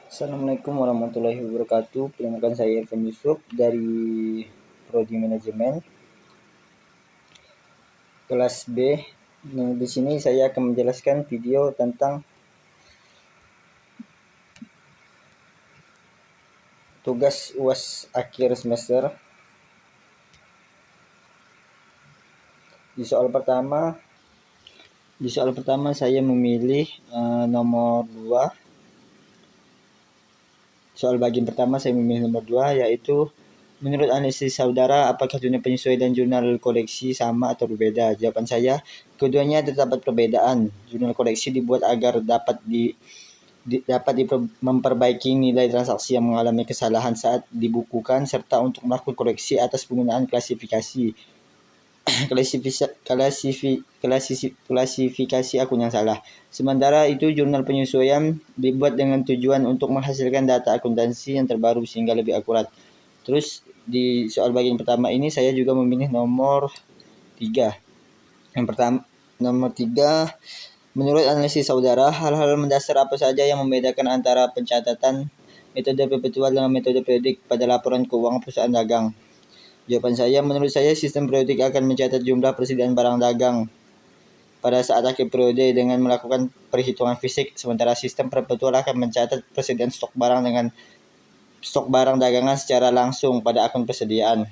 Assalamualaikum warahmatullahi wabarakatuh. Perkenalkan saya Irfan Yusuf dari Prodi Manajemen kelas B. Nah, di sini saya akan menjelaskan video tentang tugas UAS akhir semester. Di soal pertama saya memilih nomor 2. Soal bagian pertama saya memilih nomor 2, yaitu menurut analisis saudara, apakah jurnal penyesuaian dan jurnal koleksi sama atau berbeda? Jawaban saya, keduanya terdapat perbedaan. Jurnal koleksi dibuat agar dapat memperbaiki nilai transaksi yang mengalami kesalahan saat dibukukan, serta untuk melakukan koreksi atas penggunaan klasifikasi akun yang salah. Sementara itu, jurnal penyesuaian dibuat dengan tujuan untuk menghasilkan data akuntansi yang terbaru sehingga lebih akurat. Terus di soal bagian pertama ini saya juga memilih nomor 3. Yang pertama, nomor 3, menurut analisis saudara, hal-hal mendasar apa saja yang membedakan antara pencatatan metode perpetual dengan metode periodik pada laporan keuangan perusahaan dagang? Jawaban saya, menurut saya sistem periodik akan mencatat jumlah persediaan barang dagang pada saat akhir periode dengan melakukan perhitungan fisik, sementara sistem perpetual akan mencatat persediaan stok barang dagangan secara langsung pada akun persediaan.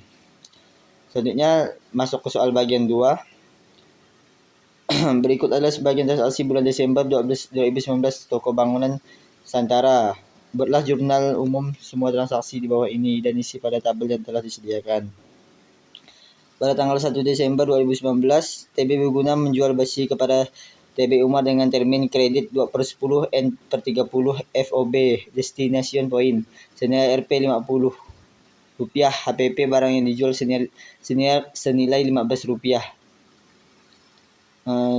Selanjutnya masuk ke soal bagian 2. Berikut adalah sebagian transaksi bulan Desember 2019 toko bangunan Santara. Buatlah jurnal umum semua transaksi di bawah ini dan isi pada tabel yang telah disediakan. Pada tanggal 1 Desember 2019, TB berguna menjual besi kepada TB Umar dengan termin kredit 2/10 N/30 FOB Destination Point senilai Rp 50. HPP barang yang dijual senilai Rp15.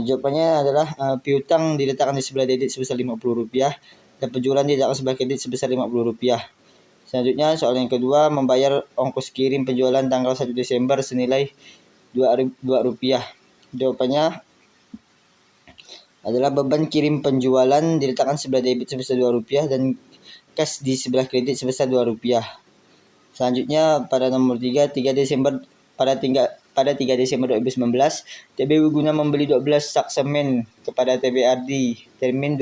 Jawabannya adalah piutang diletakkan di sebelah debit sebesar Rp50 dan penjualan diletakkan sebelah kredit sebesar Rp50. Selanjutnya soal yang kedua, membayar ongkos kirim penjualan tanggal 1 Desember senilai Rp2. Jawabannya adalah beban kirim penjualan diletakkan sebelah debit sebesar Rp2 dan kas di sebelah kredit sebesar Rp2. Selanjutnya pada nomor 3 Desember pada 3 Desember 2019, TB berguna membeli 12 sak semen kepada TBRD termin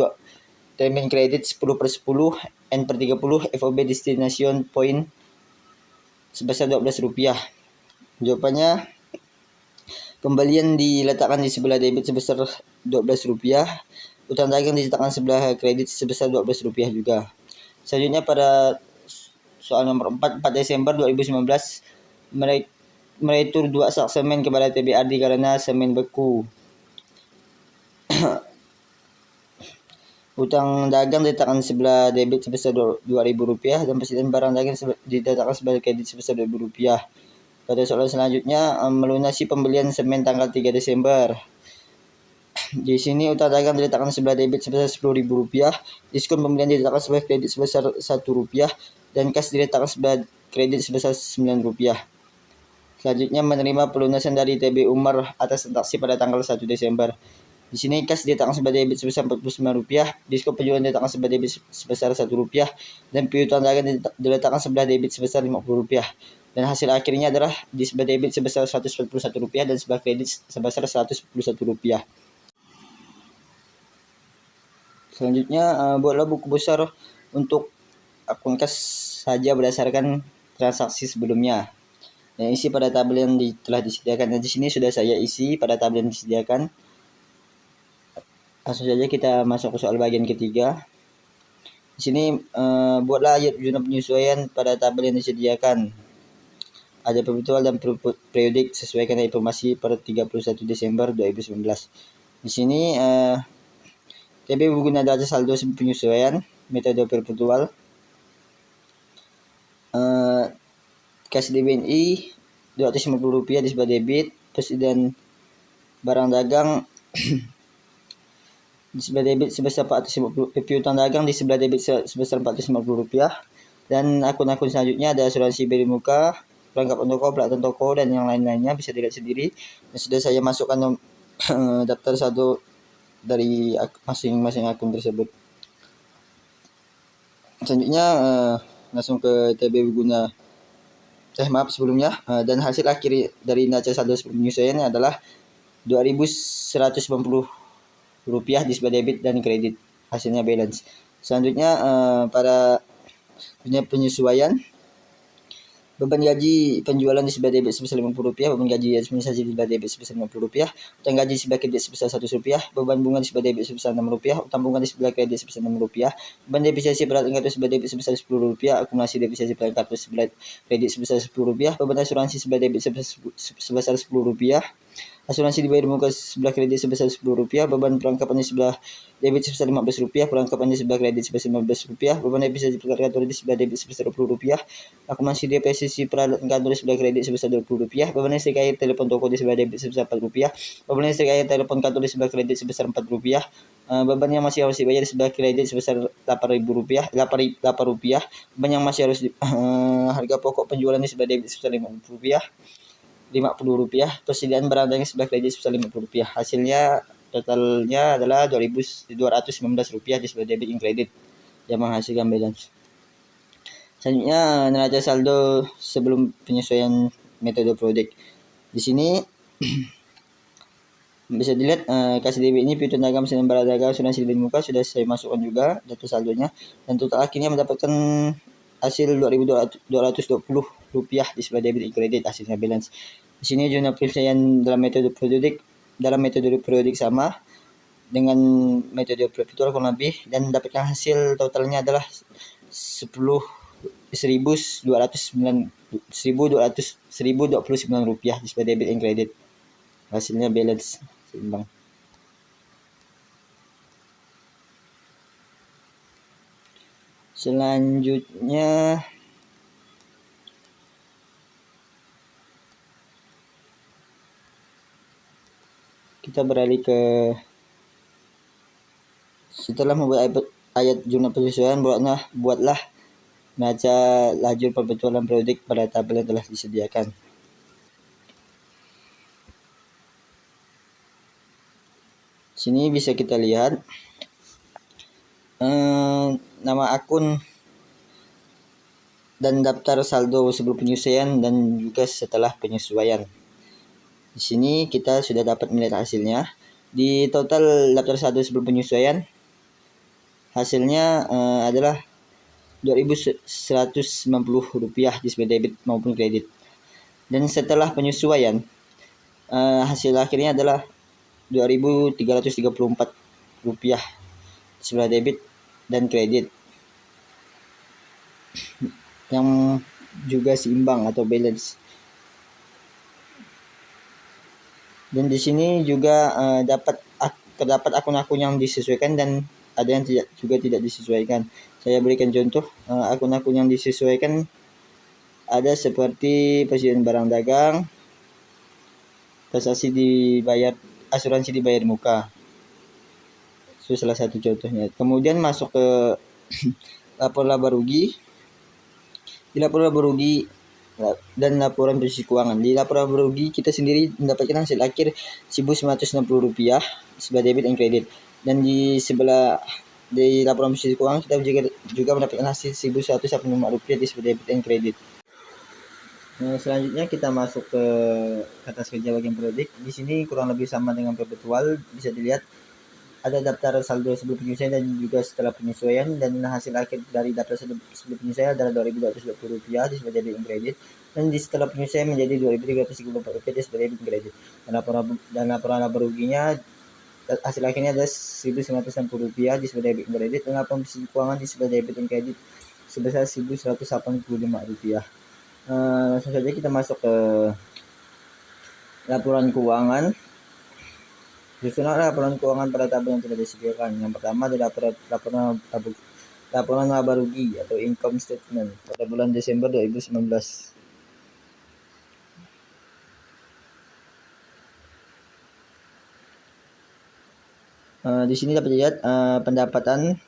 kredit 10/10 N/30 FOB Destination Point sebesar Rp12. Jawabannya, pembelian diletakkan di sebelah debit sebesar Rp12, utang dagang diletakkan sebelah kredit sebesar Rp12 juga. Selanjutnya pada soal nomor 4 Desember 2019, meretur 2 sak semen kepada TBRD karena semen beku. Utang dagang diletakkan sebelah debit sebesar Rp2.000 dan persediaan barang dagang diletakkan sebelah kredit sebesar Rp2.000. Pada soal selanjutnya, melunasi pembelian semen tanggal 3 Desember. Di sini utang dagang diletakkan sebelah debit sebesar Rp10.000, diskon pembelian diletakkan sebelah kredit sebesar Rp1 dan kas diletakkan sebelah kredit sebesar Rp9. Selanjutnya menerima pelunasan dari TB Umar atas transaksi pada tanggal 1 Desember. Di sini kas diletakkan sebelah debit sebesar Rp49, diskon penjualan diletakkan sebelah debit sebesar Rp1 dan piutang dagang diletakkan sebelah debit sebesar Rp50. Dan hasil akhirnya adalah di sebelah debit sebesar Rp141 dan sebelah kredit sebesar Rp141. Selanjutnya buatlah buku besar untuk akun kas saja berdasarkan transaksi sebelumnya. Yang isi pada tabel yang telah disediakan. Dan di sini sudah saya isi pada tabel yang disediakan. Langsung saja kita masuk ke soal bagian ketiga. Di sini buatlah jurnal penyesuaian pada tabel yang disediakan. Ada perpetual dan periodik sesuaikan informasi per 31 Desember 2019. Di sini TB berguna data saldo penyesuaian metode perpetual. Kas DBNI Rp250 di sebelah debit, persediaan barang dagang di sebelah debit sebesar Rp450, piutang dagang di sebelah debit sebesar Rp450, dan akun-akun selanjutnya ada asuransi beli muka, perlengkapan toko, pelatihan toko, dan yang lain-lainnya bisa dilihat sendiri. Dan sudah saya masukkan daftar saldo dari masing-masing akun tersebut. Selanjutnya langsung ke TB guna maaf sebelumnya, dan hasil akhir dari neraca saldo sebelum penyesuaian adalah Rp2.190 di sebelah debit dan kredit, hasilnya balance. Selanjutnya pada punya penyesuaian, beban gaji penjualan di sebelah debit sebesar Rp50, beban gaji administrasi di sebelah debit sebesar Rp50, utang gaji di sebelah kredit sebesar Rp100, beban bunga di sebelah debit sebesar Rp6, utang bunga di sebelah kredit sebesar Rp6, beban depresiasi peralatan kartu sebelah debit sebesar Rp10, akumulasi depresiasi peralatan kartu sebelah kredit sebesar Rp10, beban asuransi sebelah debit sebesar Rp10, asuransi dibayar muka sebelah kredit sebesar Rp10, beban perlengkapan di sebelah debit sebesar Rp15, perlengkapan di sebelah kredit sebesar Rp15, beban depresiasi peralatan kartu di sebelah debit sebesar Rp20, akumulasi depresiasi peralatan kantor di sebelah kredit sebesar Rp20, beban listrik air telepon toko di sebelah debit sebesar Rp4, beban listrik air telepon kantor di sebelah kredit sebesar Rp4, beban yang masih harus dibayar di sebelah kredit sebesar Rp8.000, beban yang masih harus harga pokok penjualan di sebelah debit sebesar Rp50, persediaan barang dagangan sebelah kredit sebesar Rp50. Hasilnya totalnya adalah Rp2.219 di sebelah debit dan kredit yang menghasilkan balance. Selanjutnya neraca saldo sebelum penyesuaian metode produk. Di sini bisa dilihat kas debit ini piutang dagang mesin barang dagang asuransi debit muka sudah saya masukkan juga data saldonya, dan total akhirnya mendapatkan hasil Rp2.220 di sebelah debit dan kredit, hasilnya balance. Di sini jurnal penyelesaian dalam metode periodik sama dengan metode perpetual kurang lebih, dan mendapatkan hasil totalnya adalah Rp1.229 di sebelah debit dan kredit, hasilnya balance seimbang. Selanjutnya kita beralih ke setelah membuat ayat jurnal penyesuaian, buatlah neraca lajur perbetulan periodik pada tabel yang telah disediakan. Sini bisa kita lihat nama akun dan daftar saldo sebelum penyesuaian dan juga setelah penyesuaian. Di sini kita sudah dapat melihat hasilnya. Di total daftar saldo sebelum penyesuaian, hasilnya adalah Rp2.190 di sebelah debit maupun kredit. Dan setelah penyesuaian, hasil akhirnya adalah Rp2.334 di sebelah debit dan kredit, yang juga seimbang atau balance. Dan di sini juga terdapat akun-akun yang disesuaikan dan ada yang tidak disesuaikan. Saya berikan contoh akun-akun yang disesuaikan ada seperti persediaan barang dagang, transaksi dibayar, asuransi dibayar muka. Itu salah satu contohnya. Kemudian masuk ke lapor laba rugi. Di lapor laba rugi dan laporan posisi keuangan. Di laporan laba rugi kita sendiri mendapatkan hasil akhir Rp1.960 sebelah debit dan kredit. Dan di laporan posisi keuangan kita juga mendapatkan hasil Rp1.185 di sebelah debit dan kredit. Selanjutnya kita masuk ke atas kerja bagian periodik. Di sini kurang lebih sama dengan perpetual. Bisa dilihat ada daftar saldo sebelum penyesuaian dan juga setelah penyesuaian, dan hasil akhir dari daftar saldo sebelum penyesuaian adalah Rp2.220 di sebelah debit dan kredit, dan di setelah penyesuaian menjadi Rp2.334 di sebelah debit dan kredit, dan laporan laba ruginya hasil akhirnya adalah Rp1.960 di sebelah debit dan kredit, dan laporan posisi keuangan di sebelah debit dan kredit sebesar Rp1.185. Langsung saja kita masuk ke laporan keuangan. Susunan laporan keuangan pada tabel yang telah disediakan. Yang pertama adalah laporan laba rugi atau income statement pada bulan Desember 2019. Di sini dapat dilihat pendapatan.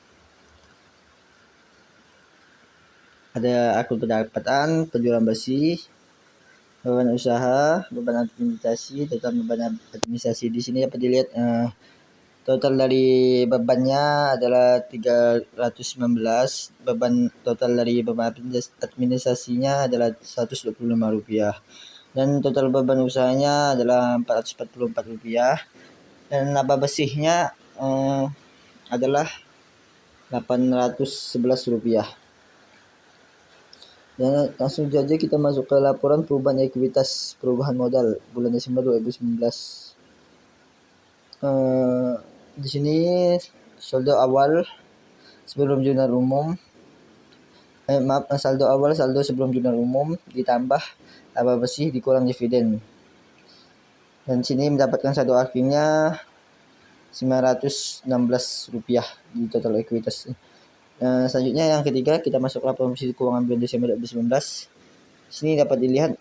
Ada akun pendapatan, penjualan bersih, beban usaha, beban administrasi, total beban administrasi. Di sini dapat dilihat Total dari bebannya adalah 319, beban total dari beban administrasinya adalah Rp125 dan total beban usahanya adalah Rp444 dan laba bersihnya adalah Rp811. Dan langsung saja kita masuk ke laporan perubahan ekuitas perubahan modal bulan Desember 2019. Di sini saldo awal sebelum jurnal umum, saldo awal saldo sebelum jurnal umum ditambah laba bersih dikurang dividen. Dan sini mendapatkan saldo akhirnya Rp916 di total ekuitas. Selanjutnya yang ketiga kita masuk laporan posisi keuangan bulan Desember 2019. Di sini dapat dilihat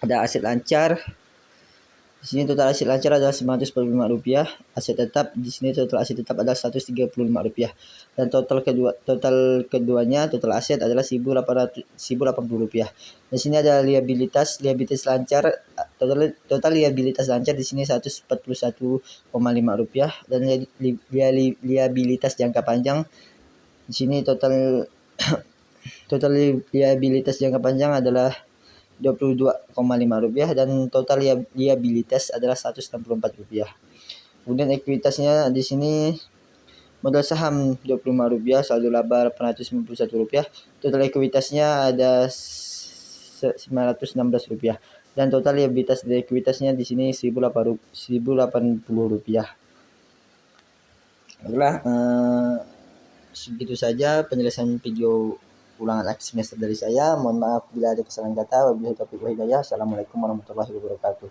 ada aset lancar. Di sini total aset lancar adalah Rp945. Aset tetap di sini total aset tetap adalah Rp135 dan total keduanya total aset adalah Rp1.080. Di sini ada liabilitas lancar, total liabilitas lancar di sini Rp141,5 dan liabilitas jangka panjang di sini total liabilitas jangka panjang adalah Rp22,5 dan total liabilitas adalah Rp164. Kemudian ekuitasnya di sini modal saham Rp25, saldo laba Rp891, total ekuitasnya ada Rp916 dan total liabilitas dari ekuitasnya di sini Rp1.080. Baiklah, segitu saja penjelasan video ulangan akhir semester dari saya. Mohon maaf bila ada kesalahan kata. Wabillahi taufiq wal hidayah. Assalamualaikum warahmatullahi wabarakatuh.